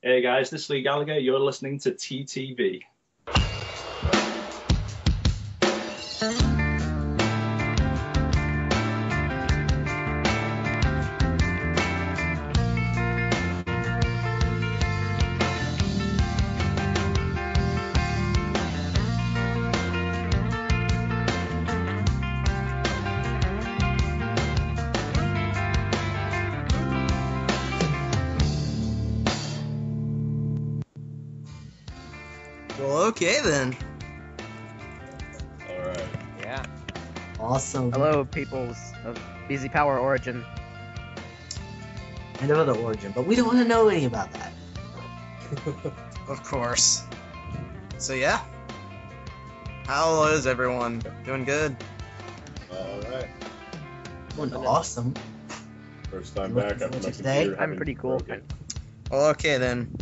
Hey guys, this is Leigh Gallagher. You're listening to TTV. Well, okay then. Alright. Yeah. Awesome. Hello, peoples of Easy Power Origin. And another origin, but we don't want to know any about that. Of course. So yeah. How is everyone? Doing good? Alright. Doing awesome. First time Looking back after forward my to today? computer I'm having pretty cool. broken. Well, okay then.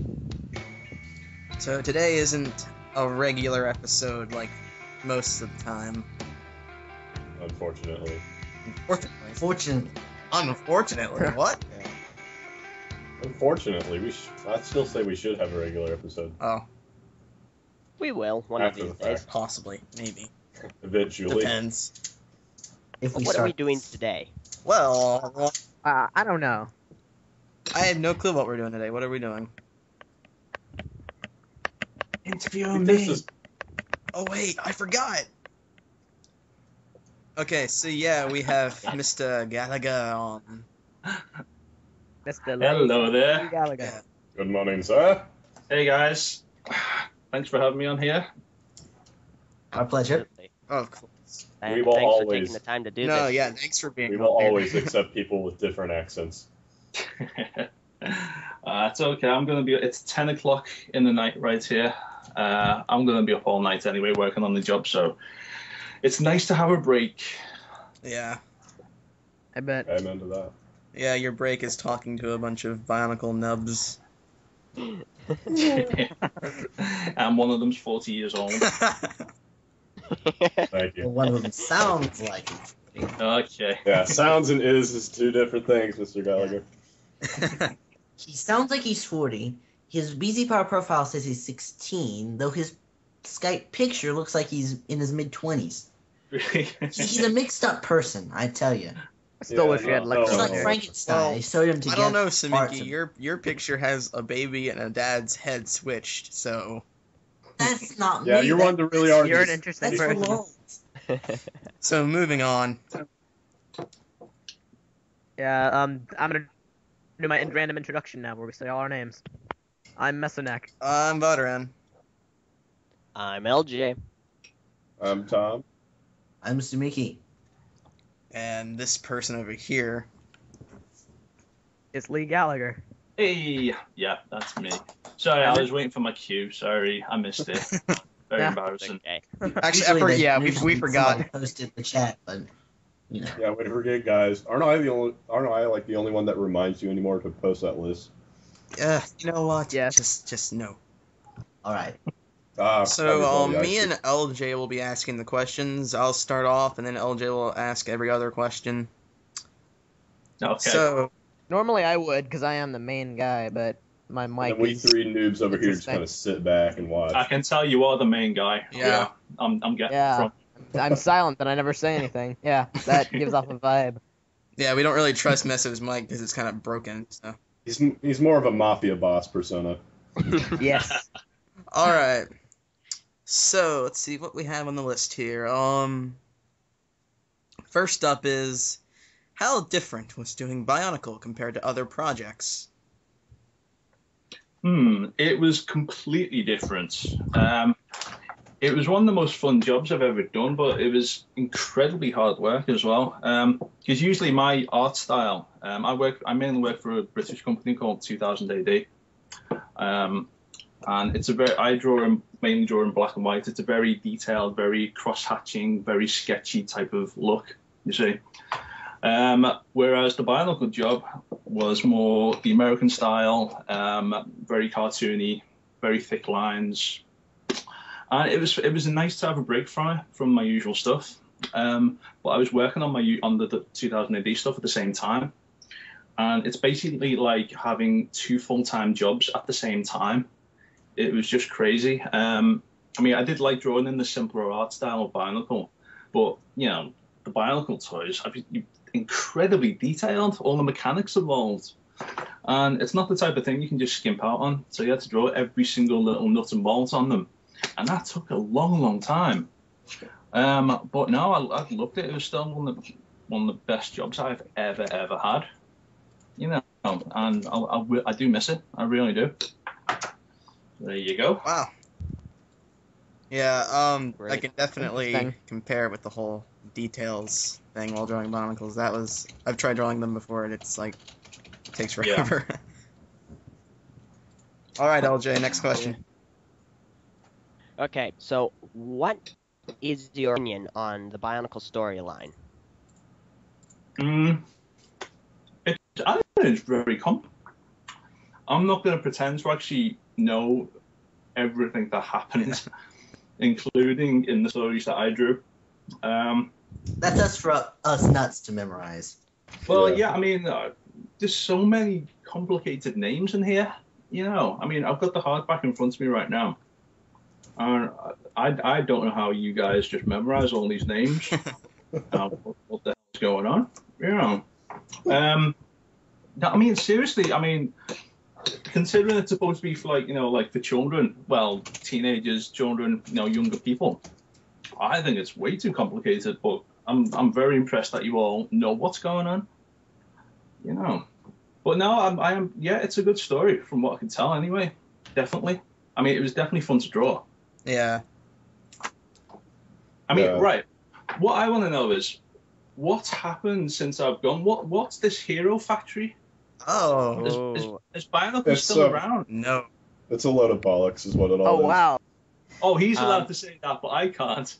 So today isn't a regular episode like most of the time. Unfortunately. Unfortunately. Unfortunately. What? Unfortunately, I'd still say we should have a regular episode. Oh, We will, one of After these the days. fact. possibly, maybe. Eventually. Depends. If we What are start we doing today? Well, I don't know. I have no clue what we're doing today. What are we doing? interviewing This me. is Oh wait, I forgot. Okay, so yeah, we have Mr. Gallagher on. Mr. Hello Leigh there. Gallagher. Yeah. good morning, sir. Hey guys, thanks for having me on here. Our pleasure. Absolutely. Oh, of course. And We will thanks for always- taking the time to do No, this. yeah, thanks for being We on will here. always accept people with different accents. It's okay. It's 10 o'clock in the night right here. I'm gonna be up all night anyway, working on the job. So it's nice to have a break. Yeah. I bet. Amen to that. Yeah, your break is talking to a bunch of Bionicle nubs. And one of them's 40 years old. Thank you. Well, one of them sounds like it. Okay. Yeah, sounds and is two different things, Mr. Gallagher. He sounds like he's 40. His BZ Power profile says he's 16, though his Skype picture looks like he's in his mid-20s. He's a mixed-up person, I tell you. I still Yeah, wish we had no, Lego He's no, like no. Frankenstein. Well, They sewed him I together. don't know, parts Samiki. of- Your picture has a baby and a dad's head switched, so That's not Yeah, me. you're one to really argue. You're an interesting That's person. Malone. moving on. Yeah, I'm gonna do my random introduction now, where we say all our names. I'm Messanek. I'm Butteren. I'm LJ. I'm Tom. I'm Sumiki. And this person over here. It's Leigh Gallagher. Hey, yeah, that's me. Sorry, I was waiting for my cue. Sorry, I missed it. Very Yeah. embarrassing. Okay. Actually, Usually they- we usually forgot. somebody posted the chat, but you know. Yeah, way to forget, guys. Aren't I like the only one that reminds you anymore to post that list? You know what? Yes. Just no. All right. So, me and LJ will be asking the questions. I'll start off, and then LJ will ask every other question. Okay. So, Normally I would, because I am the main guy, but my mic and we is... three noobs over here just Interesting. kind of sit back and watch. I can tell you are the main guy. Yeah. I'm getting Yeah. from. I'm silent, and I never say anything. Yeah, that gives off a vibe. yeah, we don't really trust Messo's mic because it's kind of broken. So, He's more of a mafia boss persona. Yes. all right. So let's see what we have on the list here. First up is how different was doing Bionicle compared to other projects? It was completely different. It was one of the most fun jobs I've ever done, but it was incredibly hard work as well. Because usually my art style, I mainly work for a British company called 2000 AD, and I mainly draw in black and white. It's a very detailed, very cross-hatching, very sketchy type of look, you see. Whereas the Bionicle job was more the American style, very cartoony, very thick lines. And it was nice to have a break from my usual stuff. But I was working on the 2000 AD stuff at the same time. and it's basically like having 2 full-time jobs at the same time. It was just crazy. I mean, I did like drawing in the simpler art style of Bionicle, but the Bionicle toys are incredibly detailed. All the mechanics involved, and it's not the type of thing you can just skimp out on. So you had to draw every single little nut and bolt on them, and that took a long, long time. But no, I loved it. It was still one of the best jobs I've ever had. And I do miss it. I really do. There you go. Wow. Yeah, Great. I can definitely Interesting. compare with the whole details thing while drawing Bionicles. I've tried drawing them before, and it's like, it takes forever. All right, LJ, next question. Okay, so what is your opinion on the Bionicle storyline? I think it's very I'm not going to pretend to actually know everything that happens, including in the stories that I drew. That's us for us nuts to memorize. Well, yeah, I mean, there's so many complicated names in here. I mean, I've got the hardback in front of me right now. I don't know how you guys just memorize all these names. What the hell's going on? I mean, seriously, I mean, considering it's supposed to be for like for children, well, teenagers, children, younger people, I think it's way too complicated. But I'm very impressed that you all know what's going on. But no, I am. Yeah, it's a good story from what I can tell. Anyway, definitely. I mean, it was definitely fun to draw. Yeah. I mean, right. What I want to know is what's happened since I've gone. What's this Hero Factory? Oh. Is Bionicle still around? No. It's a load of bollocks, is what it all Oh is. wow. Oh, he's allowed to say that, but I can't.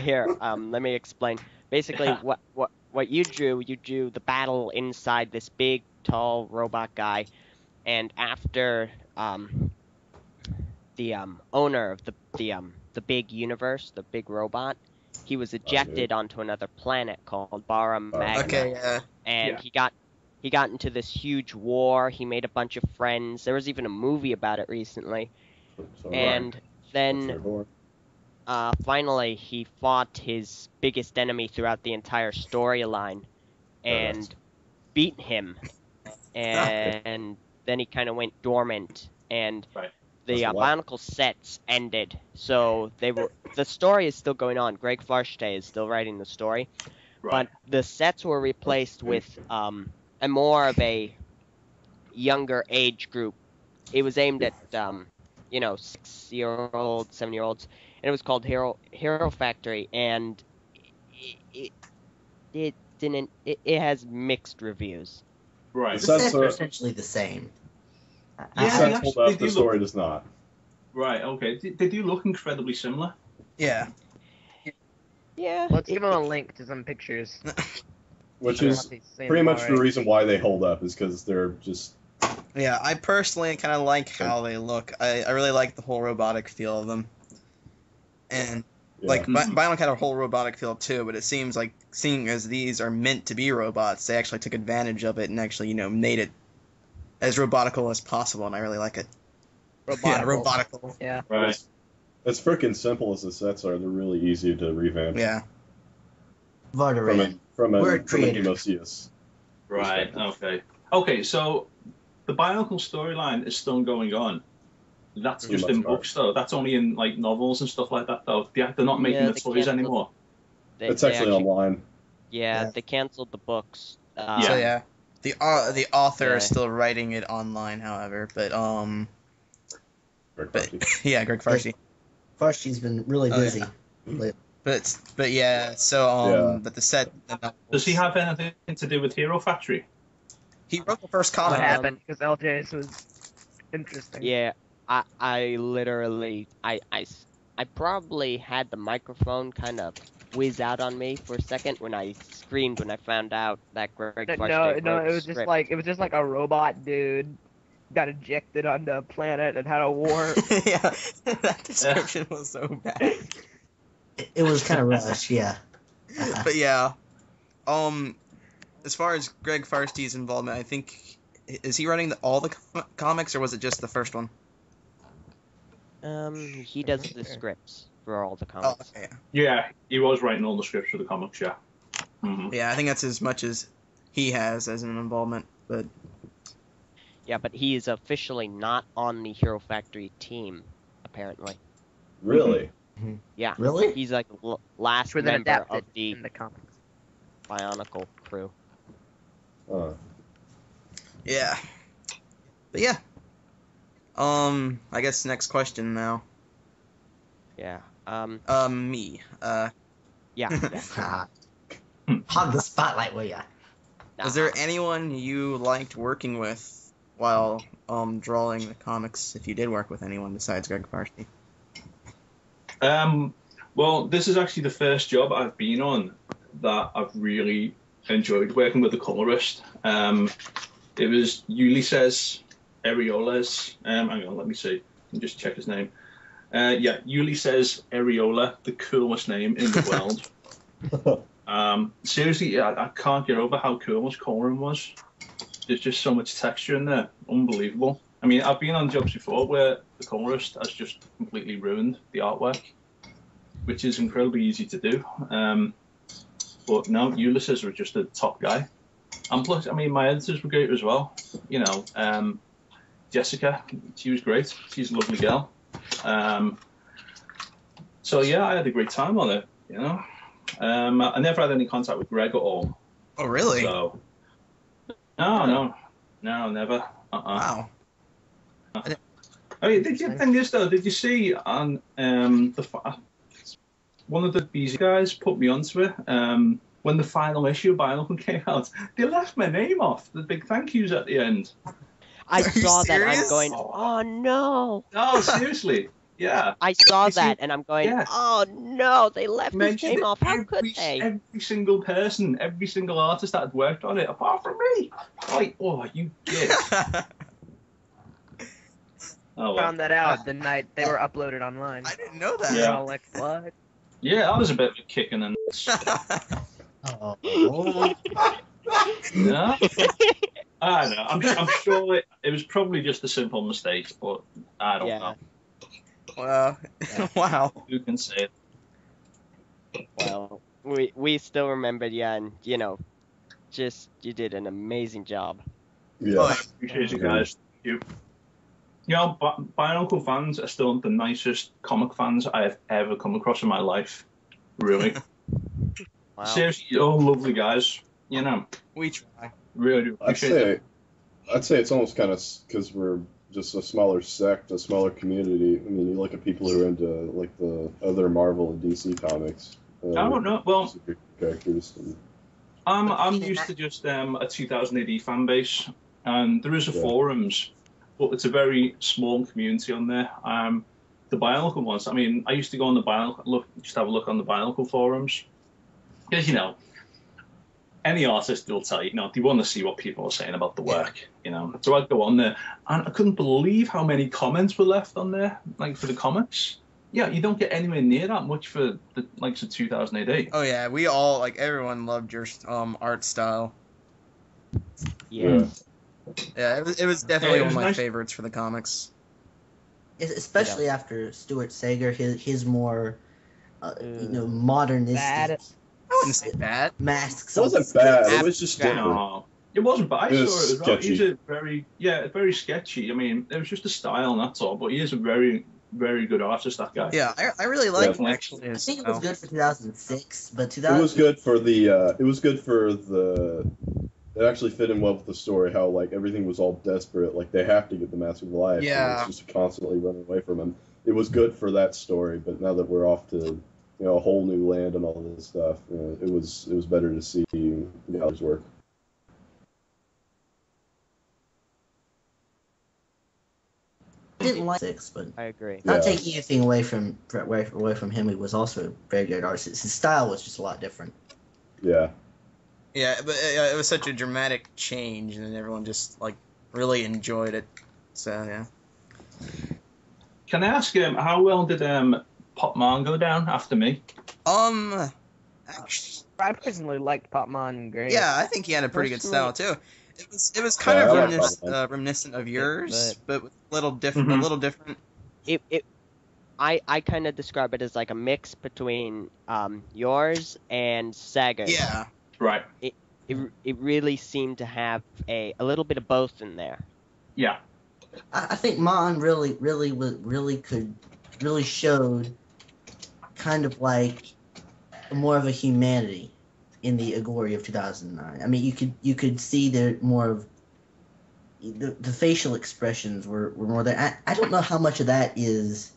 Here, let me explain. Basically, what you drew the battle inside this big, tall robot guy, and after the owner of the big universe, the big robot, he was ejected onto another planet called Bara Magna. Okay, yeah. And he got into this huge war. He made a bunch of friends. There was even a movie about it recently. So, And then finally he fought his biggest enemy throughout the entire storyline and beat him. And then he kind of went dormant, and the Bionicle sets ended. So the story is still going on. Greg Farshte is still writing the story, but the sets were replaced with a more of a younger age group. It was aimed at 6-year-olds, 7-year-olds, and it was called Hero Factory, and it has mixed reviews. Right. The sets are essentially the same. The sets hold up, the story does not. Right, okay. They do look incredibly similar. Yeah. Yeah. Let's give them a link to some pictures. Which is pretty much the reason why they hold up, is because they're just... Yeah, I personally kind of like how they look. I really like the whole robotic feel of them. And, Bionicle had a whole robotic feel too, but it seems like, seeing as these are meant to be robots, they actually took advantage of it and actually, made it as robotical as possible, and I really like it. Yeah, robotical. Yeah. Right. As freaking simple as the sets are, they're really easy to revamp. Yeah. Vardaran. From a creator. Demosius. Right, okay. Okay, so the Bionicle storyline is still going on. That's just in books, though. That's only in, novels and stuff like that, though. They're not making the toys anymore. It's actually online. Yeah, they canceled the books. So, yeah. The author is still writing it online, however, but Greg Farshte. yeah, Greg Farshte. Farshte's been really busy. But yeah, so but the set. Does he have anything to do with Hero Factory? He wrote the first comic. What happened? Because LJ's was interesting. Yeah, I literally I probably had the microphone kind of whiz out on me for a second when I screamed when I found out that Greg Farshte No, wrote it was just like a robot dude got ejected onto a planet and had a war. Yeah, that description was so bad. It was kind of rushed, yeah. But yeah, as far as Greg Farsty's involvement, I think is he writing all the comics or was it just the first one? He does the scripts for all the Oh, comics. okay. Yeah, he was writing all the scripts for the comics. Yeah. Mm-hmm. Yeah, I think that's as much as he has as an involvement, but Yeah, but he is officially not on the Hero Factory team, apparently. Really? Yeah. Really? He's like last Which were then member adapted of the in the comics. Bionicle crew. yeah. But yeah. I guess next question now. Yeah. Me. Yeah. Hog the spotlight, will ya? Was there anyone you liked working with while drawing the comics, if you did work with anyone besides Greg Farsty? Well, this is actually the first job I've been on that I've really enjoyed working with the colorist. It was Ulysses Areolas. Hang on, let me see. Let me just check his name. Yeah, Ulysses Areola, the coolest name in the world. Seriously, I can't get over how cool his coloring was. There's just so much texture in there. Unbelievable. I mean, I've been on jobs before where the colorist has just completely ruined the artwork, which is incredibly easy to do. But no, Ulysses was just a top guy. And plus, I mean, my editors were great as well. You know, Jessica, she was great. She's a lovely girl. So yeah, I had a great time on it. You know, I never had any contact with Greg at all. Oh, really? So no, never. Wow. I mean, did you see on one of the BZ guys put me onto it? When the final issue of Bionicle came out, they left my name off the big thank yous at the end. I saw that. I'm serious? going, oh no. No, seriously. Yeah. I saw You see- that and I'm going, yeah. oh no, they left his Mentioned name it off. How could they? Every single person, every single artist that had worked on it, apart from me. Like, oh, you did. Oh, well. Found that out the night they were uploaded online. I didn't know that. We're Yeah. all like, what? Yeah, that was a bit of a kick in the nuts. Oh. Yeah. I don't know. I'm sure it was probably just a simple mistake, but I don't Yeah. know. Wow. Wow. Who can say it? Well, we still remembered you, and you know, just you did an amazing job. Yeah. Oh, I appreciate you guys. Thank you. You know, Bionicle fans are still the nicest comic fans I have ever come across in my life. Really. Wow. Seriously, you're all lovely guys. You know, We try. really do I'd appreciate it. say it's almost kind of because we're just a smaller sect, a smaller community. I mean, you look at people who are into like the other Marvel and DC comics. I don't know. Well, super characters. And, I'm used to just a 2000 AD fan base, and there is a Yeah. forums, but it's a very small community on there. The Bionicle ones. I mean, I used to go on the Bionicle just have a look on the Bionicle forums, because you know, any artist will tell you, they want to see what people are saying about the work, you know. So I'd go on there, and I couldn't believe how many comments were left on there, like for the comics. Yeah, you don't get anywhere near that much for the likes of 2000 AD. Oh yeah, we all everyone loved your art style. Yeah. Yeah, it was definitely Yeah, it one was of my nice. favorites for the comics. Especially after Stuart Sager, his more, modernistic Bad. I wouldn't say bad. masks. it wasn't bad. It was just Abstract. different. No, it wasn't, but I It was saw it as well. He's sketchy. very sketchy. I mean, it was just a style, and that's all. But he is a very, very good artist, that guy. Yeah, I really liked Definitely. actually. I think it was good for 2006, but It 2000. was good for the. It was good for the. It actually fit in well with the story. How like everything was all desperate. Like they have to get the Mask of Life. and Yeah. it's just constantly running away from him. It was good for that story. But now that we're off to a whole new land and all this stuff, it was better to see Gallagher's work. Didn't like 6, but I agree. not Yeah. taking anything away from him. He was also a very good artist. His style was just a lot different. Yeah. Yeah, but it was such a dramatic change, and everyone just really enjoyed it. So yeah. Can I ask how well did Pop Man go down after me? Actually, I personally liked Popmon Gray. Yeah, I think he had a pretty good style Personally- too. It was kind Yeah, of I like reminiscent of yours, but with a little different. I kind of describe it as like a mix between yours and Saga's. Yeah. Right. It really seemed to have a little bit of both in there. Yeah. I think Mon really showed kind of like more of a humanity in the Agori of 2009. I mean, you could see there more of the facial expressions were more there. I don't know how much of that is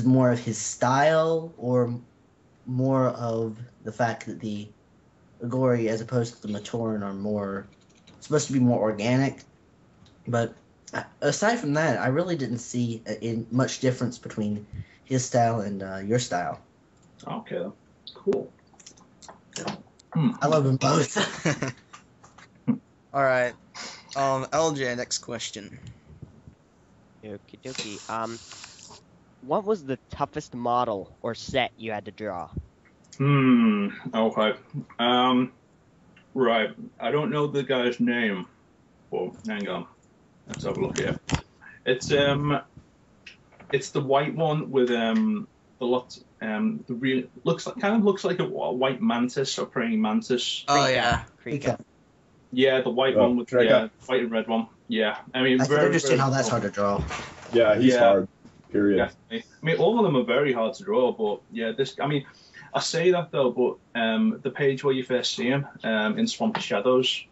more of his style or more of the fact that the Agori as opposed to the Matoran are more supposed to be more organic. But aside from that, I really didn't see much difference between his style and your style. Okay. Cool. I love them both. All right. LJ, next question. Okie dokie. What was the toughest model or set you had to draw? Okay. Right. I don't know the guy's name. Well, hang on. Let's have a look here. It's the white one with the lot the real looks like a white mantis or praying mantis. Oh yeah. Krika. Yeah, the white one with Krika. white and red one. Yeah, I mean, I can understand how that's hard to draw. Yeah, he's hard. Period. Definitely. I mean, all of them are very hard to draw, but yeah, this. I mean, I say that though, but the page where you first see him in Swamp of Shadows,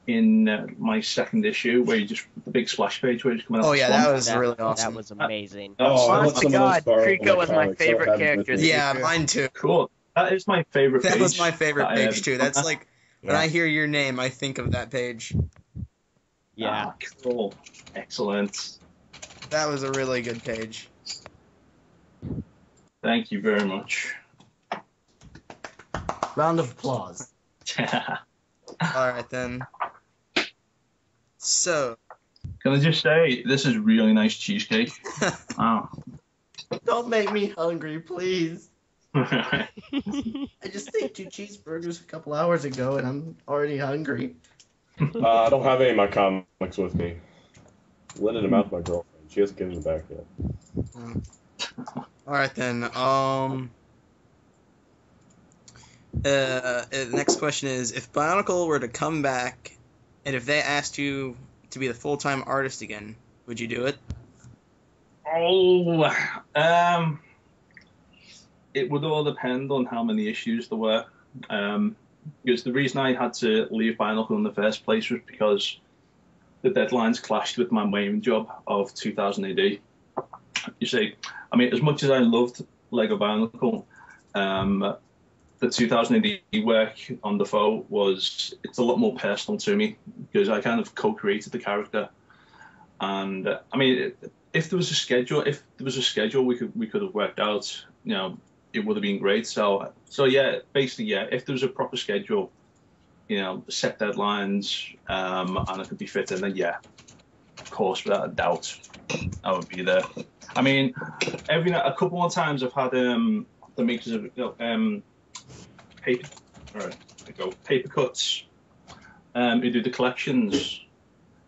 in my second issue, where you just the big splash page where he's coming out. Oh the yeah, swamp. that was really awesome. That was amazing. Oh, I want Honest to some of those God, borrowed Krika was my comics. I'll favorite have them character. with me. Yeah, mine too. Cool. That is my favorite page. That was my favorite that I page ever too. done. That's like when I hear your name, I think of that page. Yeah. Ah, cool. Excellent. That was a really good page. Thank you very much. Round of applause. All right then. So. Can I just say, this is really nice cheesecake. Wow. Don't make me hungry, please. Right. I just ate 2 cheeseburgers a couple hours ago, and I'm already hungry. I don't have any of my comics with me. Lending them out to my girlfriend. She hasn't given them back yet. All right then. The next question is: if Bionicle were to come back, and if they asked you to be the full-time artist again, would you do it? Oh, it would all depend on how many issues there were. Because the reason I had to leave Bionicle in the first place was because the deadlines clashed with my main job of 2000 AD. You see, I mean, as much as I loved Lego Bionicle, the 2000 AD work on the foe it's a lot more personal to me because I kind of co-created the character. And I mean, if there was a schedule, we could have worked out. You know, it would have been great. So yeah, basically, yeah. If there was a proper schedule, you know, set deadlines, and it could be fit in, then yeah, of course, without a doubt, I would be there. I mean, a couple of times I've had the makers of paper. All right, there we go. Paper Cuts, who do the collections.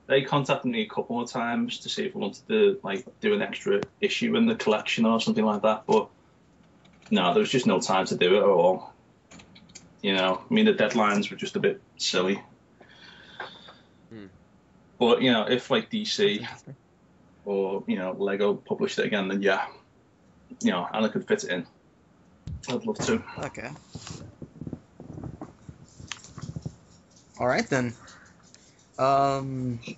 They contacted me a couple of times to see if I wanted to like do an extra issue in the collection or something like that, but no, there was just no time to do it at all. You know, I mean, the deadlines were just a bit silly. But you know, if like DC or you know Lego published it again, then yeah, you know, and I could fit it in, I'd love to. Okay. All right then. LJ,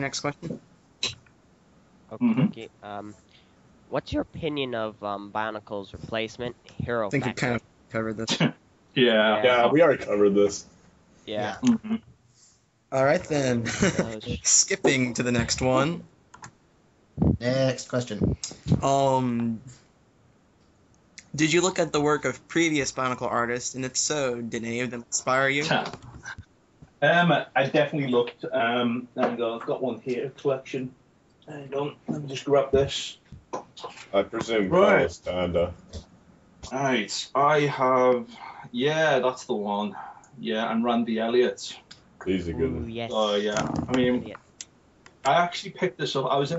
next question. Okay. What's your opinion of Bionicle's replacement, Hero I think we Factory? kind of covered this. Yeah. Yeah, we already covered this. Yeah. Mm-hmm. All right then. Skipping to the next one. Next question. Did you look at the work of previous Bionicle artists, and if so, did any of them inspire you? I definitely looked. There we go. I've got one here, collection. Hang on, let me just grab this. I presume Right. Carlos Tanda. Right, I have, yeah, that's the one. Yeah, and Randy Elliott. He's a good Ooh, one. yes. Oh yeah, I mean, Yeah. I actually picked this up. I was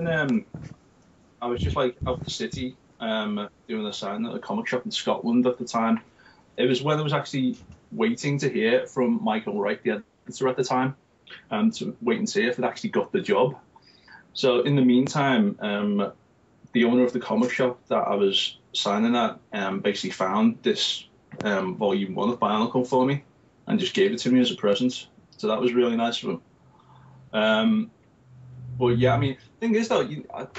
just like out the city, doing a sign at a comic shop in Scotland at the time. It was when I was actually waiting to hear from Michael Wright, the editor at the time, to wait and see if it actually got the job. So in the meantime, the owner of the comic shop that I was signing at basically found this volume 1 of Bionicle for me and just gave it to me as a present. So that was really nice of him. But yeah, I mean, thing is though,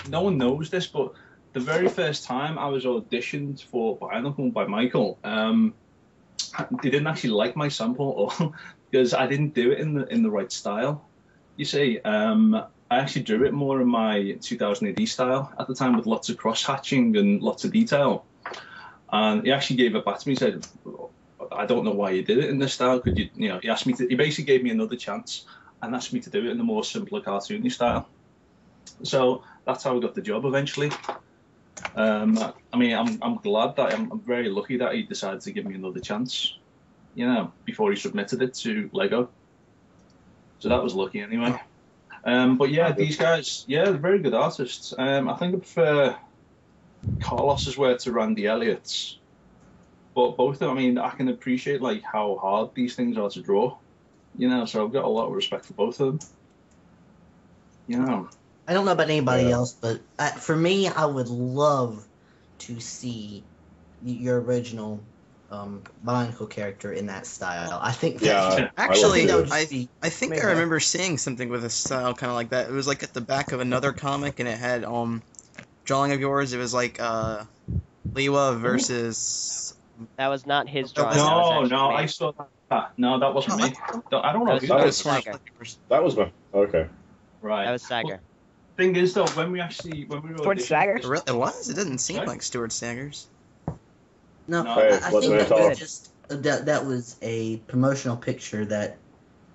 no one knows this, but the very first time I was auditioned for Bionicle by Michael, they didn't actually like my sample, or because I didn't do it in the right style. You see, I actually drew it more in my 2000 AD style at the time, with lots of cross hatching and lots of detail. And he actually gave it back to me. He said, "I don't know why you did it in this style. Could you, He asked me to. He basically gave me another chance and asked me to do it in the more simpler cartoony style. So that's how I got the job eventually. I mean, I'm glad that I'm very lucky that he decided to give me another chance, before he submitted it to Lego. So that was lucky anyway. But yeah, these guys, yeah, they're very good artists. I think I prefer Carlos's work to Randy Elliott's. But both of them, I mean, I can appreciate like how hard these things are to draw. So I've got a lot of respect for both of them. I don't know about anybody else, but for me, I would love to see your original Bionicle character in that style. I think that actually, I think I remember seeing something with a style kind of like that. It was like at the back of another comic, and it had drawing of yours. It was like Lewa versus. That was not his drawing. No, I saw that. No, that wasn't me. I don't know who that that was was. Sager. That was my okay. Right. That was Sager. Well, thing is though, when we were Stuart Sager? It was. It didn't seem like Stuart Saggers. No, Hey, I think that was a promotional picture that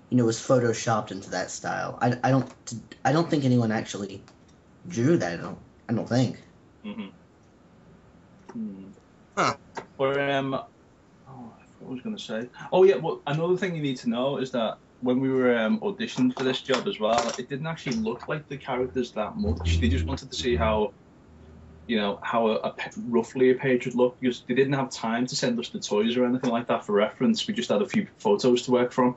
was photoshopped into that style. I don't think anyone actually drew that. I don't think. Huh. But what was I going to say? Oh yeah, well, another thing you need to know is that when we were auditioning for this job as well, it didn't actually look like the characters that much. They just wanted to see how roughly a page would look, because they didn't have time to send us the toys or anything like that for reference. We just had a few photos to work from.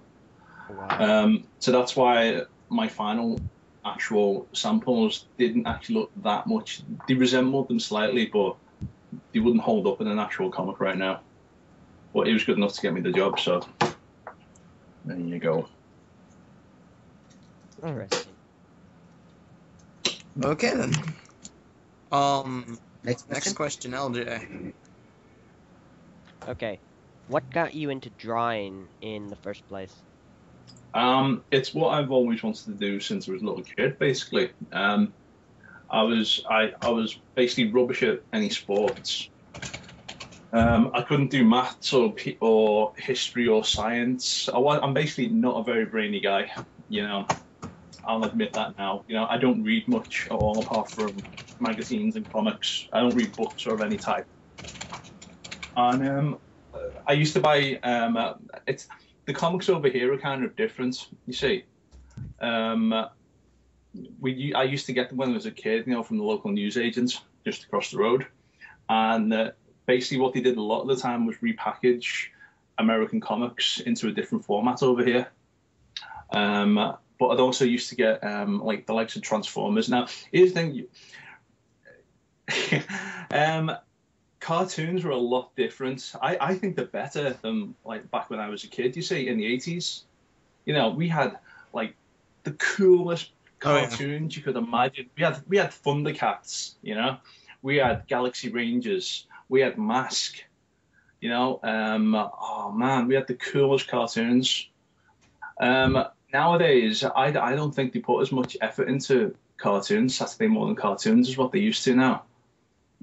Wow. So that's why my final actual samples didn't actually look that much. They resembled them slightly, but they wouldn't hold up in an actual comic right now. But it was good enough to get me the job, so there you go. Interesting. Okay then. Next question, LJ. Okay. What got you into drawing in the first place? It's what I've always wanted to do since I was a little kid, basically. I was basically rubbish at any sports. I couldn't do maths or history or science. I'm basically not a very brainy guy, I'll admit that now. I don't read much at all apart from magazines and comics. I don't read books of any type. And I used to buy the comics over here are kind of different. You see, I used to get them when I was a kid, from the local newsagents just across the road, and basically what they did a lot of the time was repackage American comics into a different format over here. But I'd also used to get like the likes of Transformers. Now, here's the thing. Cartoons were a lot different. I think they're better than like back when I was a kid. You see, in the 80s, we had like the coolest cartoons you could imagine. We had Thundercats. We had Galaxy Rangers. We had Mask. Oh man, we had the coolest cartoons. Nowadays, I don't think they put as much effort into cartoons, Saturday morning cartoons, as what they used to now.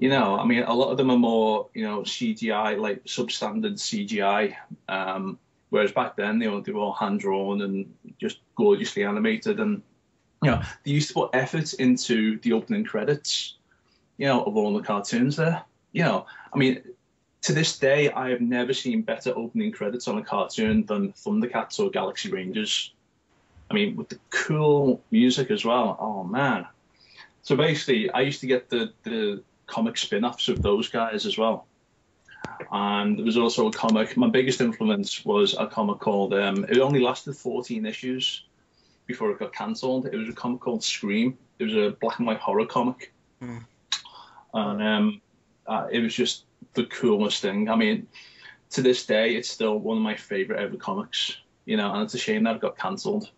I mean, a lot of them are more, CGI, like substandard CGI. Whereas back then, they were all hand-drawn and just gorgeously animated. And, they used to put effort into the opening credits, of all the cartoons there. I mean, to this day, I have never seen better opening credits on a cartoon than Thundercats or Galaxy Rangers. I mean, with the cool music as well. Oh, man. So basically, I used to get the comic spin-offs of those guys as well. And there was also a comic. My biggest influence was a comic called, it only lasted 14 issues before it got cancelled. It was a comic called Scream. It was a black and white horror comic. And it was just the coolest thing. I mean, to this day, it's still one of my favorite ever comics, you know, and it's a shame that it got cancelled.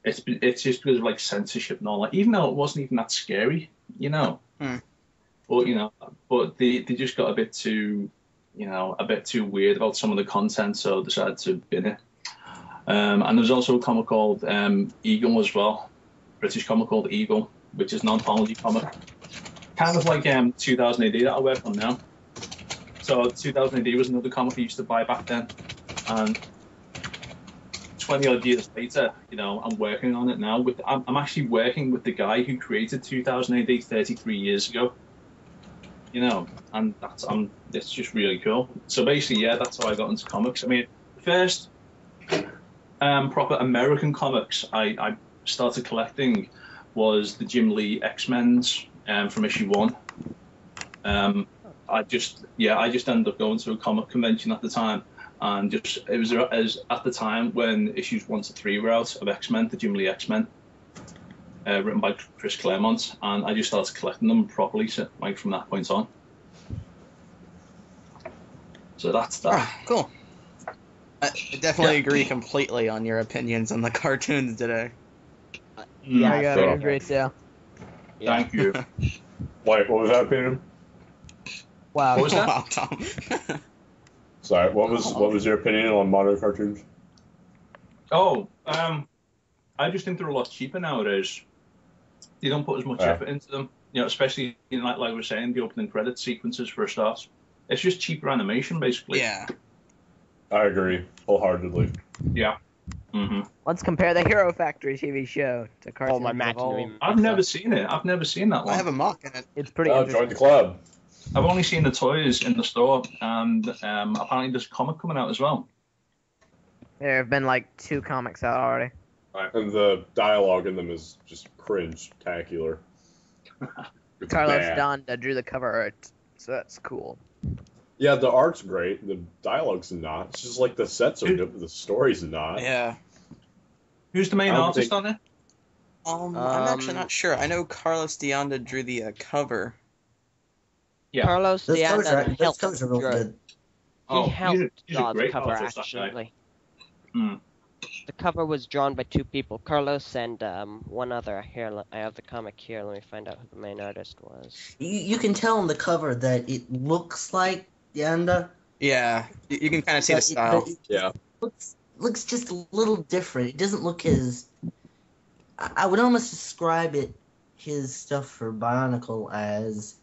It's just because of like censorship and all that, even though it wasn't even that scary, you know. But, you know, but they just got a bit too weird about some of the content, so decided to bin it. And there's also a comic called Eagle as well, British comic called Eagle, which is an anthology comic. Kind of like 2000 AD that I work on now. So 2000 AD was another comic I used to buy back then. And 20 odd years later, you know, I'm working on it now. I'm actually working with the guy who created 2000 AD 33 years ago. You know, and it's just really cool. So basically, yeah, that's how I got into comics. I mean, first proper American comics I started collecting was the Jim Lee X-Men's from issue 1. I just ended up going to a comic convention at the time, and it was at the time when issues 1 to 3 were out of X-Men, the Jim Lee X-Men, written by Chris Claremont, and I just started collecting them properly, so, like from that point on. So that's that. Oh, cool. I definitely agree completely on your opinions on the cartoons today. Yeah, I got it. Great, yeah. Thank you. Wait, what was that opinion? Wow. What was that? Wow, Tom. Sorry, what was your opinion on modern cartoons? Oh, I just think they're a lot cheaper nowadays. They don't put as much effort into them, you know, especially in like we were saying, the opening credit sequences for a start. It's just cheaper animation, basically. Yeah. I agree wholeheartedly. Yeah. Mm-hmm. Let's compare the Hero Factory TV show to cartoons. Oh, my of match. old. I've never seen it. I've never seen that one. I have a mock in it. It's pretty Oh, interesting. join the club. I've only seen the toys in the store, and apparently there's a comic coming out as well. There have been like 2 comics out already. Right. And the dialogue in them is just cringe-tacular. It's Carlos bad. Donda drew the cover art, so that's cool. Yeah, the art's great. The dialogue's not. It's just like the sets are good, but the story's not. Yeah. Who's the main I don't artist think- on it? I'm actually not sure. I know Carlos Deonda drew the cover. Yeah. Carlos Those covers Deonda those covers are real drew- good. Oh, He helped he's a draw the great cover, artist, that guy. actually. Hmm. The cover was drawn by 2 people, Carlos and one other. Here, I have the comic here. Let me find out who the main artist was. You can tell on the cover that it looks like Yanda. Yeah. You can kind of see the style. Yeah. Looks just a little different. It doesn't look as. I would almost describe his stuff for Bionicle as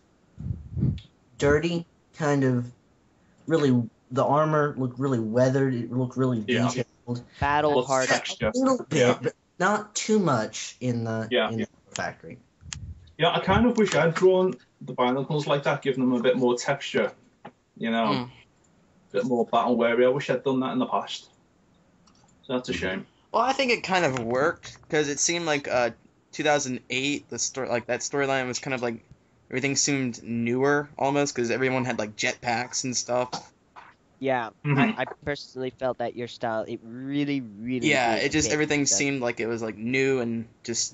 dirty, kind of. Really, the armor looked really weathered. It looked really detailed. Battle Looks Hard. texture. A little bit, Yeah. but not too much in the factory. Yeah, I kind of wish I'd drawn the Bionicles like that, giving them a bit more texture, you know, a bit more battle weary. I wish I'd done that in the past. So that's a shame. Well, I think it kind of worked because it seemed like 2008, that storyline was kind of like everything seemed newer almost because everyone had like jetpacks and stuff. Yeah, Mhm. I personally felt that your style, it really, really. Yeah, really it just fit everything that. seemed like it was like new and just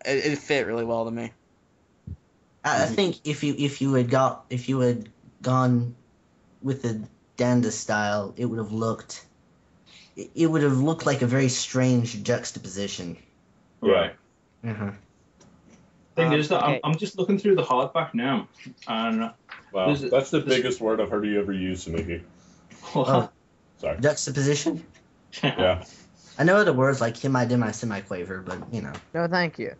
it fit really well to me. I think if you had gone with the Danda style, it would have looked like a very strange juxtaposition. Right. Uh-huh. Thing is that okay. I'm just looking through the hardback now, and Wow, There's- that's the biggest word I've heard you ever use, Samiki. Oh, Sorry. juxtaposition. Yeah. I know other words like hemi-demi, semi-quaver, but you know. No, thank you.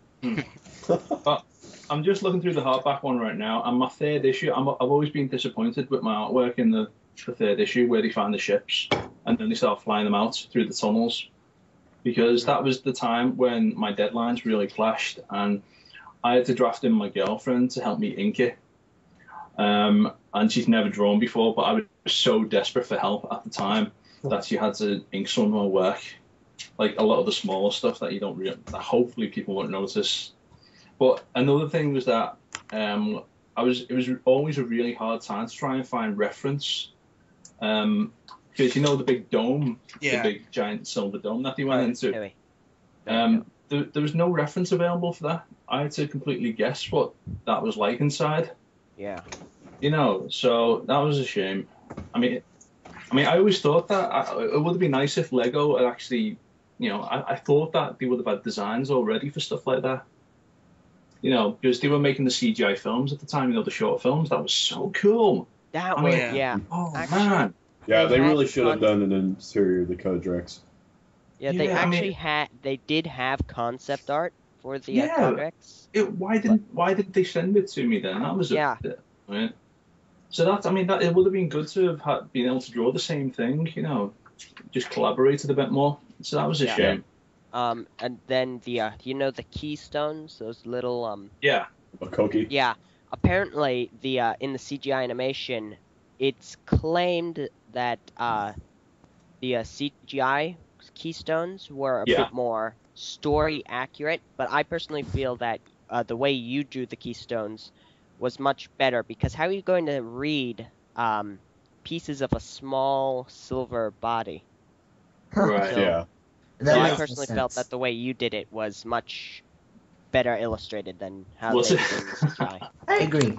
I'm just looking through the hardback one right now, and my 3rd issue. I've always been disappointed with my artwork in the 3rd issue where they find the ships and then they start flying them out through the tunnels, because that was the time when my deadlines really clashed, and I had to draft in my girlfriend to help me ink it. And she's never drawn before, but I was so desperate for help at the time that she had to ink some of my work, like a lot of the smaller stuff that you don't really, that hopefully people won't notice. But another thing was that it was always a really hard time to try and find reference, because you know the big dome, the big giant silver dome that they went into. There was no reference available for that. I had to completely guess what that was like inside. Yeah. You know, so that was a shame. I mean, I always thought that it would have been nice if Lego had actually, you know, I thought that they would have had designs already for stuff like that. You know, because they were making the CGI films at the time, you know, the short films. That was so cool. That was, yeah. Oh, actually, man. Yeah, they really should have done an interior of the Codex. Yeah, they actually they did have concept art for the Codex. Why didn't they send it to me then? That was right. So that's, I mean, that it would have been good to have been able to draw the same thing, you know, just collaborated a bit more. So that was a shame. And then you know, the keystones, those little a cookie. Yeah, apparently in the CGI animation, it's claimed that the CGI keystones were a bit more story accurate, but I personally feel that the way you drew the keystones was much better, because how are you going to read pieces of a small silver body? Right. So I personally felt that the way you did it was much better illustrated than how they did in CGI. I agree.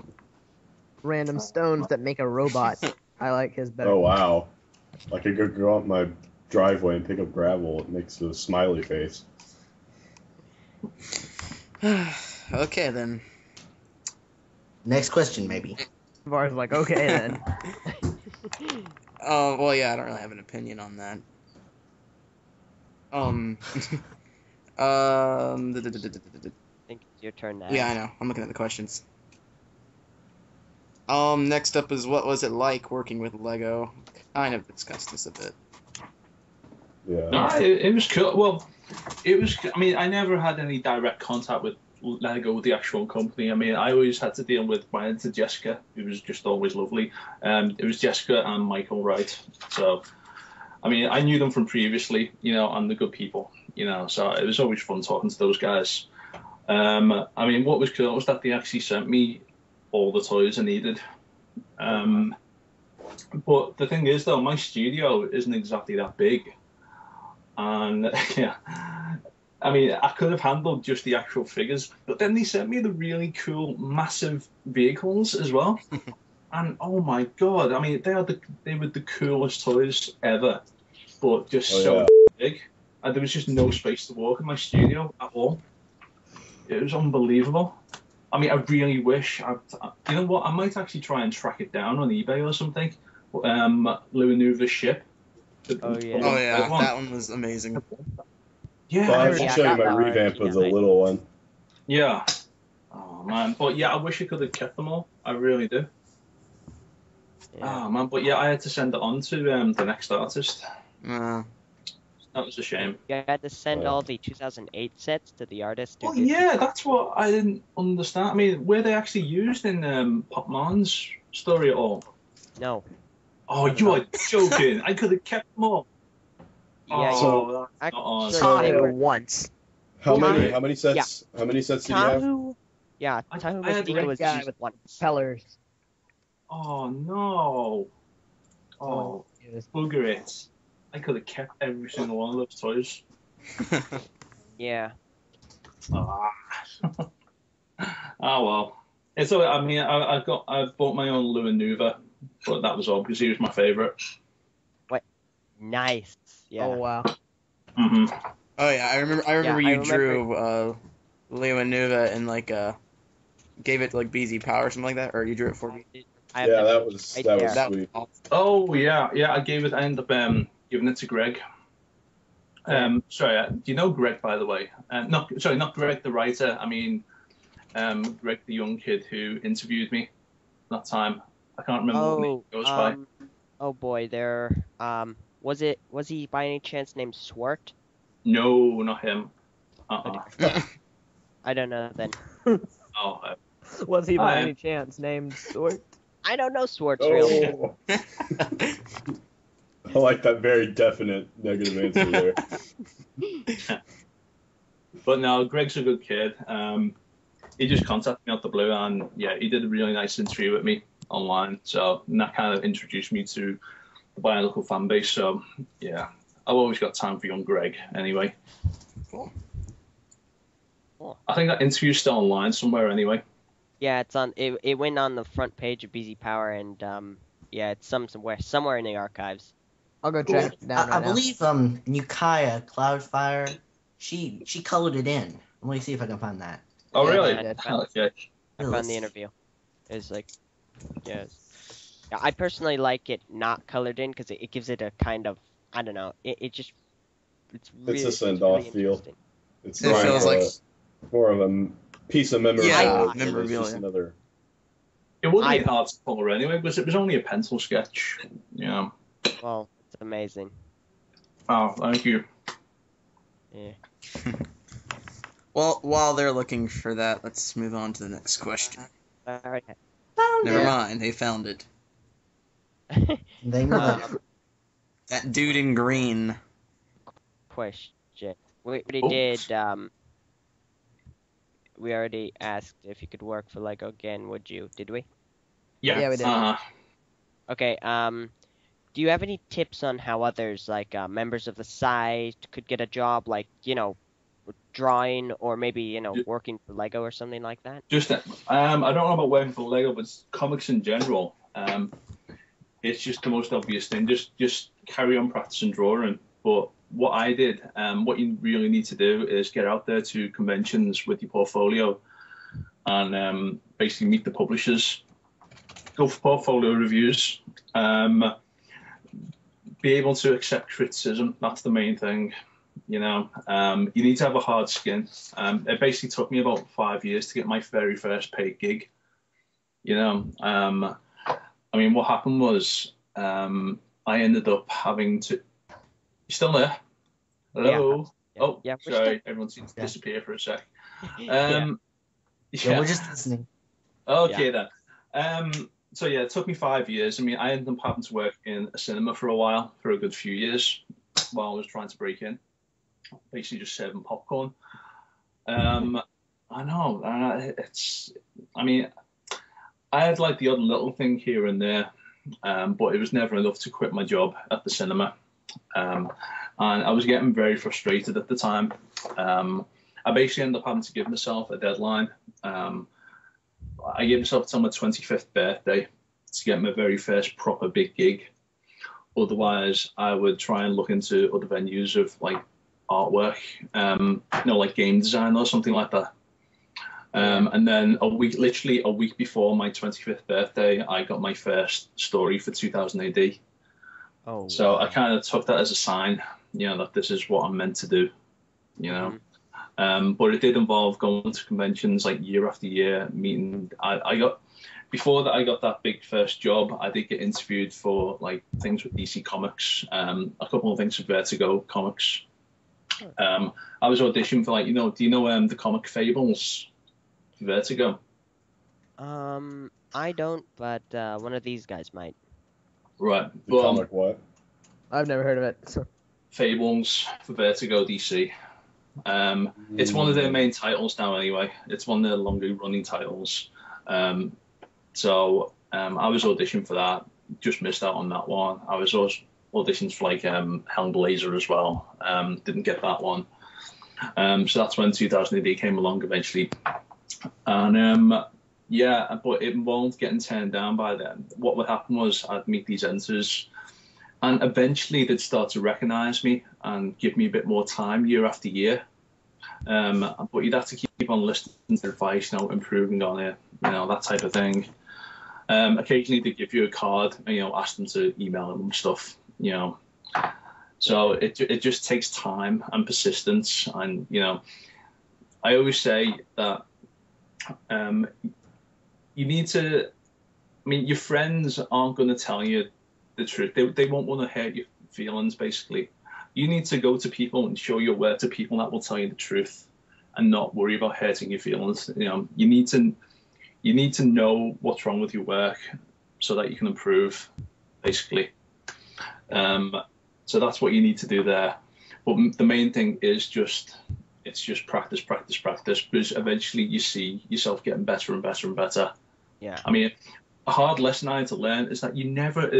Random stones that make a robot. I like his better. Oh wow! I could go out my driveway and pick up gravel. It makes a smiley face. Okay then. Next question, maybe. Var's like, okay then. Oh well, yeah, I don't really have an opinion on that. I think it's your turn now. Yeah, I know. I'm looking at the questions. Next up is, what was it like working with Lego? Kind of discussed this a bit. Yeah. No, it was cool. Well, it was. I mean, I never had any direct contact with Lego, with the actual company. I mean, I always had to deal with my editor Jessica, who was just always lovely. It was Jessica and Michael Wright. So, I mean, I knew them from previously, you know, and the good people, you know. So it was always fun talking to those guys. I mean, what was cool was that they actually sent me all the toys I needed. But the thing is, though, my studio isn't exactly that big. And, yeah, I mean, I could have handled just the actual figures, but then they sent me the really cool, massive vehicles as well. And, oh, my God, I mean, they were the coolest toys ever, but just big. And there was just no space to walk in my studio at all. It was unbelievable. I mean, I really wish, you know what, I might actually try and track it down on eBay or something. Louis ship. Oh yeah, that one was amazing. Yeah, well, I should show you my revamp of the little one. Yeah. Oh man, but yeah, I wish I could have kept them all. I really do. Yeah. Oh man, but yeah, I had to send it on to the next artist. That was a shame. You had to send all the 2008 sets to the artist. Oh yeah, that's what I didn't understand. I mean, were they actually used in Pop Man's story at all? No. Oh, you are joking! I could have kept them all. Yeah, oh, that's Saw him once. How many sets? Yeah. How many sets did you have? Yeah, Tahu Mystica was guy used with once. Pellers. Oh no! Oh, bugger it! I could have kept every single one of those toys. Yeah. Oh well. It's all. I mean, I've bought my own Louis Nuva, but that was all because he was my favorite. What? Nice. Yeah. Oh wow. Mhm. Oh yeah, I remember you drew Leo Nuva and like gave it like BZ Power or something like that, or you drew it for me. Yeah, that was sweet. Oh yeah. I gave it. I ended up giving it to Greg. Sorry, do you know Greg, by the way? Not Greg the writer. I mean, Greg the young kid who interviewed me that time. I can't remember what name he goes by. Oh boy, was he by any chance named Swart? No, not him. I don't know then. Oh. Was he by any chance named Swart? I don't know Swartz really. Oh. I like that very definite negative answer there. But no, Greg's a good kid. He just contacted me out the blue, and yeah, he did a really nice interview with me online. So and that kind of introduced me to the Bionicle fan base. So yeah, I've always got time for young Greg. Anyway, Cool. I think that interview's still online somewhere. Anyway, Yeah, it's on. It went on the front page of BZ Power, and yeah, it's somewhere in the archives. I'll go track it down I right now. believe Nukaya Cloudfire, she colored it in. Let me see if I can find that. oh Yeah, really? I did. Okay. I found the interview. It's like, yeah, I personally like it not colored in because it gives it a kind of, I don't know. It's really. It's a send-off really feel. interesting. It's It more feels of like more of a piece of memorabilia. Yeah, than it's memorabilia. just another. It would be hard to color anyway because it was only a pencil sketch. Yeah. Well, it's amazing. Oh, thank you. Yeah. Well, while they're looking for that, let's move on to the next question. All right. Never mind, they found it. They know. That dude in green. Question. We already Oh. did. We already asked if you could work for Lego again. Would you? Did we? Yeah, we did. Okay. Do you have any tips on how others, like members of the site, could get a job, like drawing or maybe working for Lego or something like that? Just I don't know about working for Lego, but comics in general. It's just the most obvious thing. Just carry on practicing drawing. But what I did, what you really need to do is get out there to conventions with your portfolio and basically meet the publishers. Go for portfolio reviews. Be able to accept criticism. That's the main thing. You need to have a hard skin. It basically took me about 5 years to get my very first paid gig. I mean, what happened was I ended up having to. You still there? Hello. Yeah. Oh, Yeah, we're sorry. Everyone seems to disappear for a sec. Yeah. Yeah, we're just listening. Okay then. So yeah, it took me 5 years. I mean, I ended up having to work in a cinema for a while, for a good few years, while I was trying to break in. Basically, just serving popcorn. I know. I mean, I had like the odd little thing here and there, but it was never enough to quit my job at the cinema. And I was getting very frustrated at the time. I basically ended up having to give myself a deadline. I gave myself till my 25th birthday to get my very first proper big gig. Otherwise, I would try and look into other venues of like artwork, like game design or something like that. And then literally a week before my 25th birthday, I got my first story for 2000 AD. Oh. So Wow. I kind of took that as a sign, that this is what I'm meant to do, But it did involve going to conventions like year after year, meeting. Before that, I got that big first job. I did get interviewed for like things with DC Comics, a couple of things with Vertigo Comics. I was auditioning for like, do you know the comic Fables? Vertigo. I don't, but one of these guys might. Right. The comic what? I've never heard of it. So. Fables for Vertigo DC. It's one of their main titles now anyway. It's one of their longer running titles. So I was auditioning for that. Just missed out on that one. I was also auditioned for like Hellblazer as well. Didn't get that one. So that's when 2000 AD came along eventually. And but it involved getting turned down by them. What would happen was I'd meet these editors, and eventually they'd start to recognise me and give me a bit more time year after year. But you'd have to keep on listening to advice, improving on it, that type of thing. Occasionally they give you a card, and, ask them to email them stuff, So it just takes time and persistence, and I always say that you need to. I mean, your friends aren't going to tell you the truth. They won't want to hurt your feelings. Basically, you need to go to people and show your work to people that will tell you the truth, and not worry about hurting your feelings. You need to know what's wrong with your work, so that you can improve, basically. So that's what you need to do there. But the main thing is just practice, because eventually you see yourself getting better and better and better. Yeah. I mean, a hard lesson I had to learn is that you're never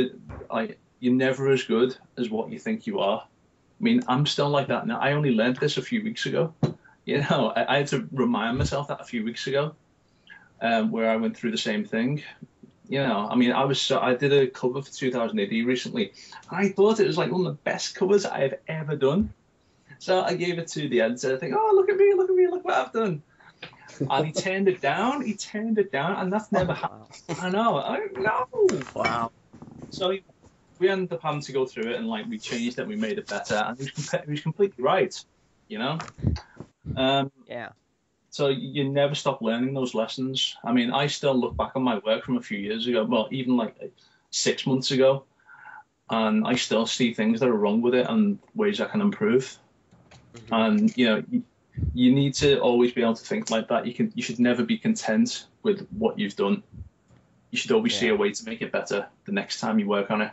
as good as what you think you are. I mean, I'm still like that now. I only learned this a few weeks ago. You know, I had to remind myself that a few weeks ago, where I went through the same thing. You know, I mean, I did a cover for 2000 AD recently, and I thought it was like one of the best covers I have ever done. So I gave it to the editor. I think, oh, look at me, look what I've done. And he turned it down, and that's never happened. I know. Wow. So we ended up having to go through it, and like we changed it, we made it better, and he was completely right. You know. Yeah. So you never stop learning those lessons. I mean, I still look back on my work from a few years ago, well, even like 6 months ago, and I still see things that are wrong with it and ways I can improve. Mm-hmm. And you know, you need to always be able to think like that. You should never be content with what you've done. You should always see a way to make it better the next time you work on it.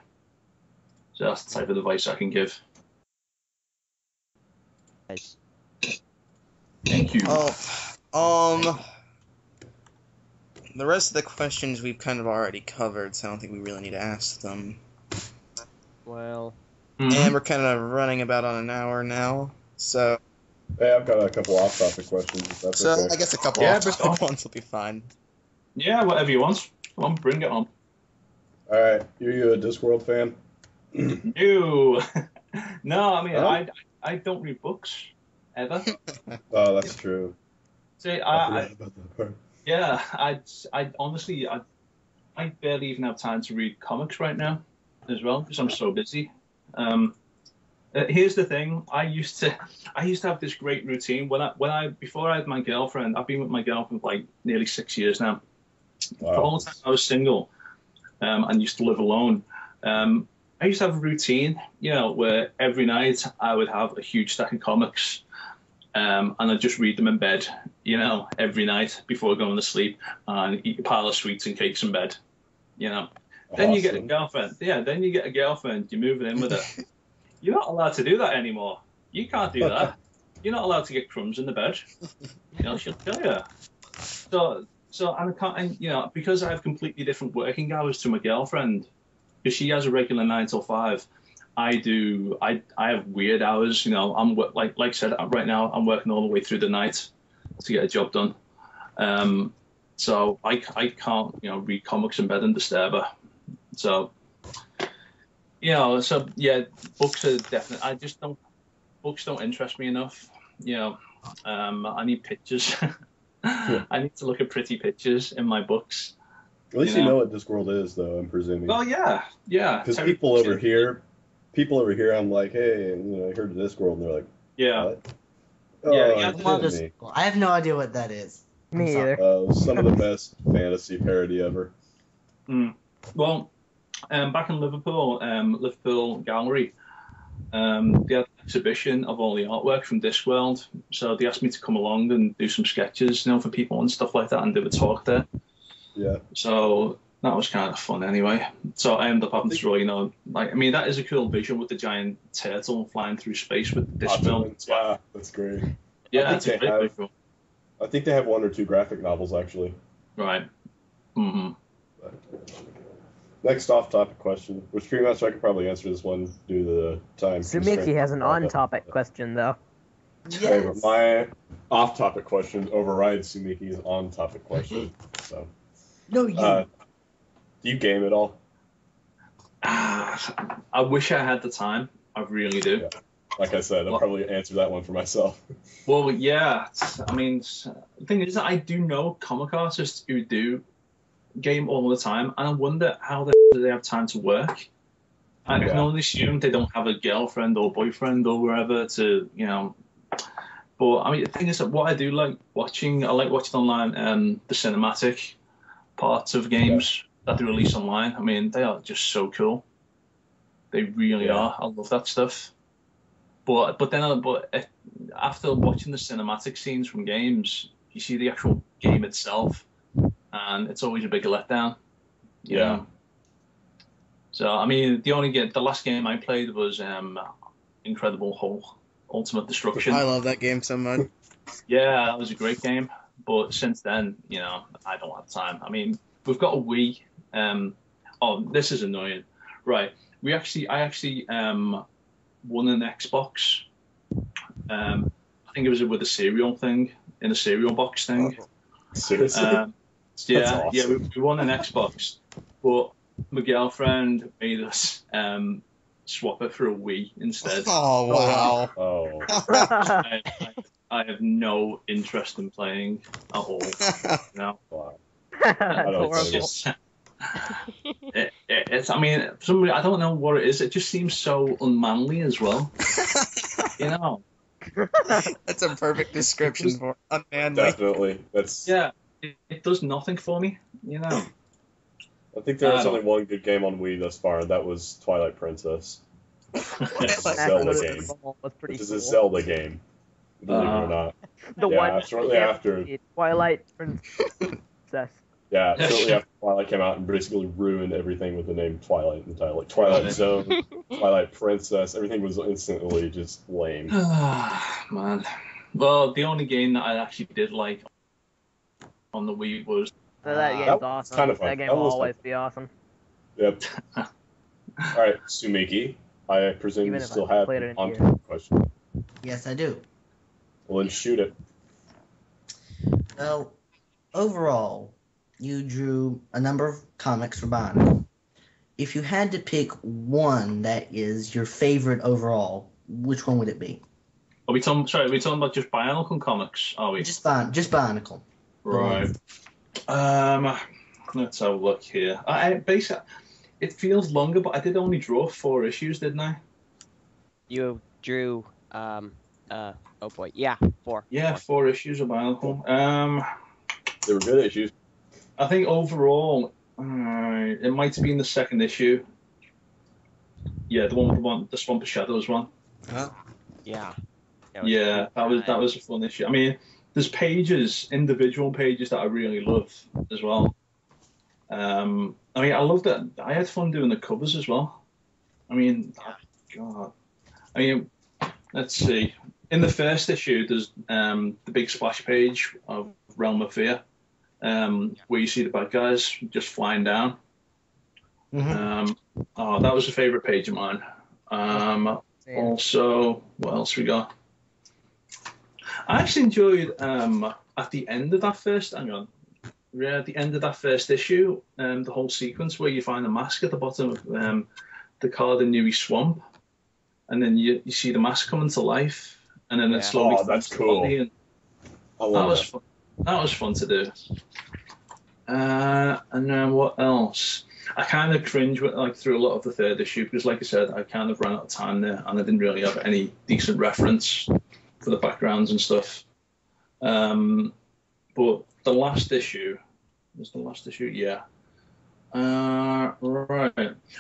So that's the type of advice I can give. Nice. Thank you. The rest of the questions we've kind of already covered, so I don't think we really need to ask them. Well. And we're kind of running about on an hour now, so. Hey, I've got a couple off-topic questions. If that's So okay. I guess a couple off-topic ones will be fine. Yeah, whatever you want. Come on, bring it on. All right, you a Discworld fan? No. No, I mean, I don't read books ever. Oh, that's true. See, I forgot about that part. Yeah, I honestly, I barely even have time to read comics right now, as well, because I'm so busy. Here's the thing: I used to have this great routine before I had my girlfriend. I've been with my girlfriend for like nearly 6 years now. Wow. For all the time I was single, and used to live alone. I used to have a routine, you know, where every night I would have a huge stack of comics, and I'd just read them in bed, you know, every night before going to sleep, and eat a pile of sweets and cakes in bed, you know. Then you get a girlfriend. Yeah, then you get a girlfriend. You're moving in with her. You're not allowed to do that anymore. You can't do that. You're not allowed to get crumbs in the bed. You know, she'll kill you. So and I can't, and, you know, because I have completely different working hours to my girlfriend, because she has a regular 9 till 5. I have weird hours. You know, like I said, right now I'm working all the way through the night to get a job done. So I can't, you know, read comics in bed and disturb her. So, you know, so yeah, books are definitely. Books don't interest me enough. You know, I need pictures. I need to look at pretty pictures in my books. At least you know what Discworld is, though, I'm presuming. Well, yeah. Because people over here, I'm like, hey, you know, I heard of Discworld, and they're like, yeah. What? I have no idea what that is. Me either. Some of the best fantasy parody ever. Well, back in Liverpool, Liverpool Gallery, they had an exhibition of all the artwork from Discworld. So they asked me to come along and do some sketches, you know, for people and stuff like that, and do a talk there. Yeah. So that was kind of fun anyway. So I ended up having to draw, you know, like, I mean, that is a cool vision with the giant turtle flying through space with this film. Yeah, that's great. Yeah, it's very cool. I think they have 1 or 2 graphic novels, actually. Right. Mm-hmm. Next off-topic question, which pretty much I could probably answer this one due to the time. Sumiki has an on-topic question, though. Yes. My off-topic question overrides Sumiki's on-topic question. So. No, you. Do you game at all? I wish I had the time. I really do. Yeah. Like I said, I'll probably answer that one for myself. Well, yeah. I mean, the thing is that I do know comic artists who do game all the time, and I wonder how do they have time to work. I can only assume they don't have a girlfriend or boyfriend or wherever to, you know. But I mean, the thing is that what I do like watching, I like watching online the cinematic parts of games that they release online. I mean, they are just so cool. They really are. I love that stuff. But after watching the cinematic scenes from games, you see the actual game itself, and it's always a bigger letdown. You know? So I mean, the last game I played was Incredible Hulk Ultimate Destruction. I love that game so much. Yeah, that was a great game. But since then, I don't have time. I mean, we've got a Wii. Oh, this is annoying. Right. I actually won an Xbox. I think it was with a cereal thing, in a cereal box thing. Seriously? Yeah, awesome. yeah, we won an Xbox, but my girlfriend made us swap it for a Wii instead. Oh wow! Oh. I have no interest in playing at all. No. Wow. That's don't horrible. It's just, it's. I mean, for some reason, I don't know what it is. It just seems so unmanly as well. That's a perfect description for unmanly. Definitely. That's. Yeah, it does nothing for me. I think there was only one good game on Wii thus far, and that was Twilight Princess. It's a Zelda game. Was pretty Which is cool. a Zelda game. Believe it or not. The Yeah, one shortly after. Twilight Princess. Yeah, shortly after Twilight came out and basically ruined everything with the name Twilight entirely. Like Twilight Zone, Twilight Princess, everything was instantly just lame. Man. Well, the only game that I actually did like on the Wii was. So that game's that was awesome. kind of fun. That game That will was always be awesome. Yep. Alright, Sumiki, I presume Even you if still I have played an it in on question. Yes, I do. Well, then shoot it. Well, overall, you drew a number of comics for Bionicle. If you had to pick one that is your favorite overall, which one would it be? Are we talking about just Bionicle comics? Are we? Just Bionicle. Right. Let's have a look here. Basically, it feels longer, but I did only draw 4 issues, didn't I? You drew, oh boy, yeah, 4. Yeah, 4 issues of Bionicle. They were good issues. I think overall, it might have been the 2nd issue. Yeah, the Swamp of Shadows one. Yeah. Yeah, that was a fun issue. I mean, there's individual pages that I really love as well. I mean, I love that. I had fun doing the covers as well. I mean, God. I mean, let's see. In the 1st issue, there's the big splash page of Realm of Fear, where you see the bad guys just flying down. Mm-hmm. That was a favorite page of mine. Also, what else we got? I actually enjoyed at the end of that first. Hang on. Yeah, at the end of that 1st issue, the whole sequence where you find the mask at the bottom of the Cardinui Swamp, and then you see the mask coming to life, and then it slowly. Oh, that's cool. And that was fun. That was fun to do. And then what else? I kind of cringe through a lot of the 3rd issue because, like I said, I kind of ran out of time there, and I didn't really have any decent reference for the backgrounds and stuff. But the last issue was the last issue, yeah. Right.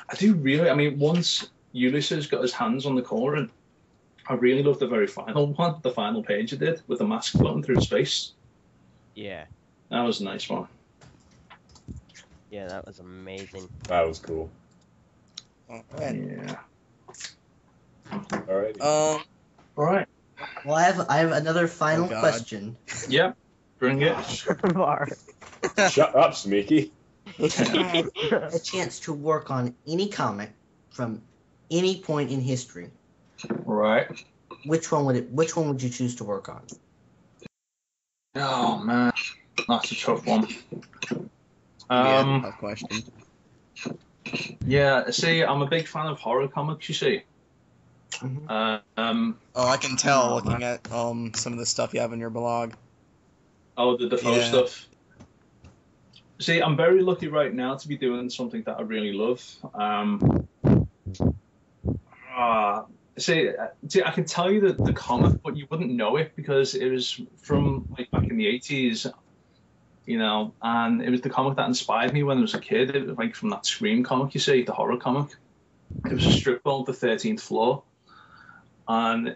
I do really. I mean, once Ulysses got his hands on the core, I really loved the very final one, the final page it did with the mask floating through space. Yeah. That was a nice one. Yeah, that was amazing. That was cool. Yeah. Alright. All right. Well, I have another final God. question. Yep. Bring it. Bar. Shut up, Smeeky. If you had a chance to work on any comic from any point in history, Right. which one would you choose to work on? Oh man, that's a tough one. Tough question. Yeah. See, I'm a big fan of horror comics. You see. Mhm. Oh, I can tell looking at some of the stuff you have in your blog. Oh, the Defoe Yeah. stuff. See, I'm very lucky right now to be doing something that I really love. See, I can tell you the comic, but you wouldn't know it because it was from back in the 80s, and it was the comic that inspired me when I was a kid. It was from that Scream comic, you see, the horror comic. It was a strip called The 13th Floor, and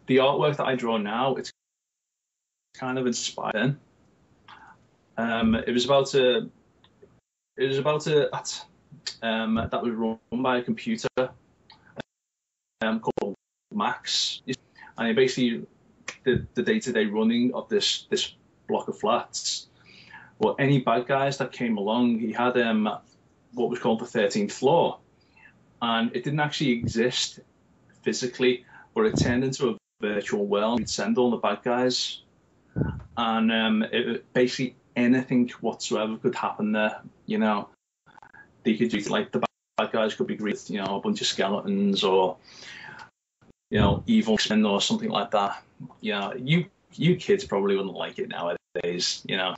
the artwork that I draw now, it's kind of inspired then. It was about that was run by a computer called Max, and he basically did the day-to-day running of this block of flats. Well, any bad guys that came along, he had what was called the 13th floor, and it didn't actually exist physically, but it turned into a virtual world. We'd send all the bad guys, and it basically anything whatsoever could happen there. You know, they could do like the bad guys could be great, you know, a bunch of skeletons or evil men or something like that. You know, you kids probably wouldn't like it nowadays. You know,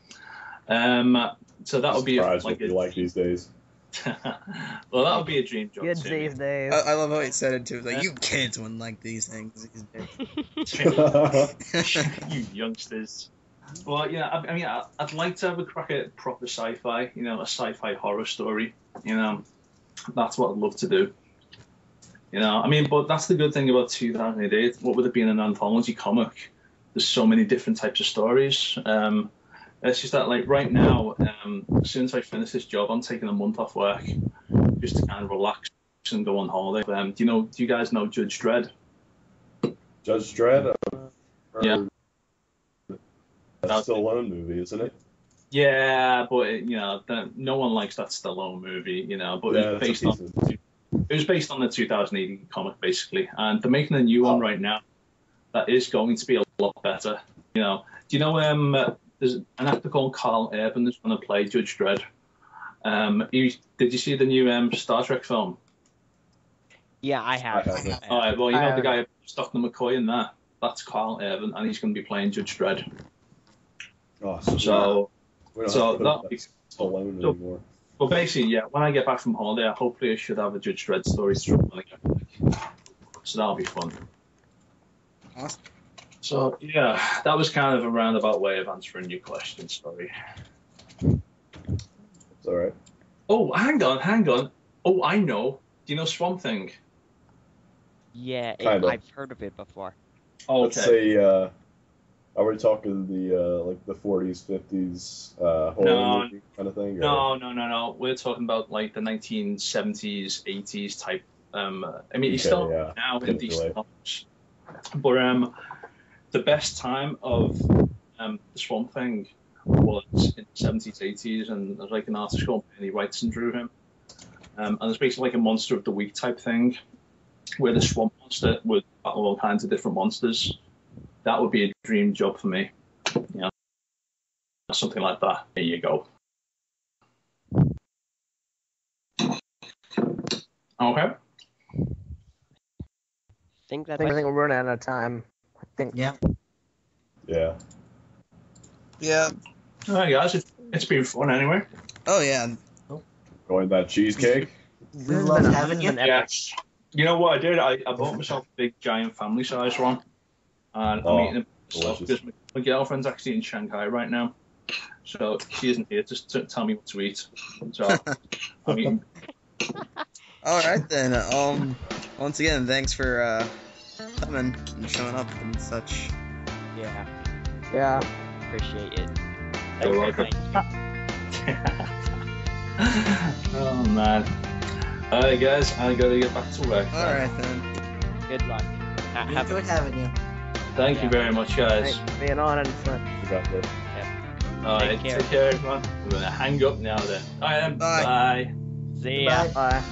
so that would be like these days. Well, that would be a dream job. Kids these days. I love how he said it too. Like, you kids wouldn't like these things. You youngsters. Well, yeah, I mean, I'd like to have a crack at proper sci-fi, you know, a sci-fi horror story, you know. That's what I'd love to do. You know, I mean, but that's the good thing about 2008. What would it be in an anthology comic? There's so many different types of stories. It's just that, like, right now, as soon as I finish this job, I'm taking a month off work just to kind of relax and go on holiday. Do you guys know Judge Dredd? Judge Dredd? Yeah. That's a Stallone movie, isn't it? Yeah, but no one likes that Stallone movie, you know. But it was based on the 2008 comic, basically, and they're making a new one right now that is going to be a lot better. You know, do you know there's an actor called Carl Urban that's going to play Judge Dredd. Did you see the new Star Trek film? Yeah, I have. All right, well, you know the guy Stockton McCoy in that? That's Carl Urban, and he's going to be playing Judge Dredd. Awesome. So that'll be Stallone anymore. Well, basically, yeah, when I get back from holiday, hopefully I should have a Judge Dredd story through when I get back. So that'll be fun. Awesome. So, yeah, that was kind of a roundabout way of answering your question, sorry. It's all right. Oh, hang on. Oh, I know. Do you know Swamp Thing? Yeah, Kinda. I've heard of it before. Oh, Let's say, are we talking the 40s, 50s horror movie kind of thing? No. We're talking about like the 1970s, 80s type. I mean, he's still now in these films. But the best time of the Swamp Thing was in the 70s, 80s, and there's like an artist called Bernie Wrightson drew him. And it's basically like a monster of the week type thing, where the swamp monster would battle all kinds of different monsters. That would be a dream job for me. You know, something like that. There you go. Okay. I think we're running out of time. Yeah. Yeah. Yeah. All right, guys. It's been fun anyway. Oh, yeah. Going that cheesecake? We love having you. Yes. You know what I did? I bought myself a big, giant, family-size one. And I'm eating it myself because my girlfriend's actually in Shanghai right now. So she isn't here to tell me what to eat. So I'm eating. All right, then. Once again, thanks for coming and showing up and such. Yeah. Appreciate it. You're welcome. Oh, man. All right, guys. I gotta get back to work. All right, then. Good luck. We enjoyed having you. Thank you very much, guys. Thanks for being on and fun. You got this. All right, take care, everyone. We're gonna hang up now then. All right, then. Bye. Bye. See ya. Bye.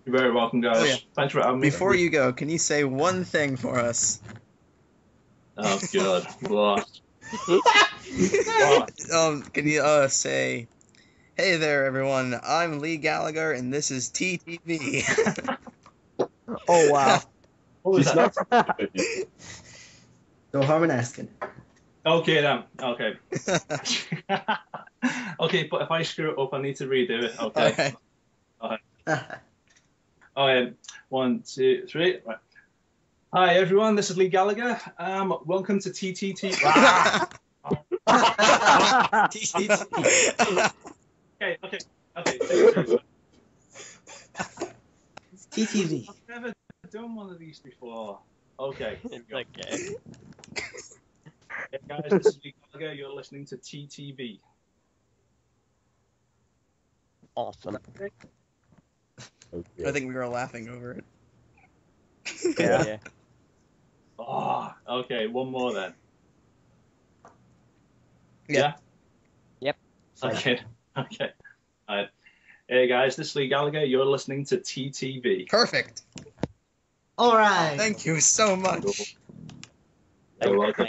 You're very welcome, guys. Oh, yeah. Thanks for having me. Before you go, can you say one thing for us? Oh, God. What? Can you say, "Hey there, everyone. I'm Leigh Gallagher, and this is TTV." Oh, wow. What was that? No harm in asking. Okay, then. Okay. Okay, but if I screw it up, I need to redo it. Okay. Okay. Okay. 1, 2, 3. Right. Hi everyone, this is Leigh Gallagher. Welcome to TTT. Okay. It's TTV. I've never done one of these before. Okay. It's okay. Hey guys, this is Leigh Gallagher. You're listening to TTV. Awesome. Okay. I think we were laughing over it. Yeah. Oh, okay. One more then. Yeah. Yep. Okay. All right. Hey guys, this is Leigh Gallagher. You're listening to TTV. Perfect. All right. Thank you so much. You're welcome.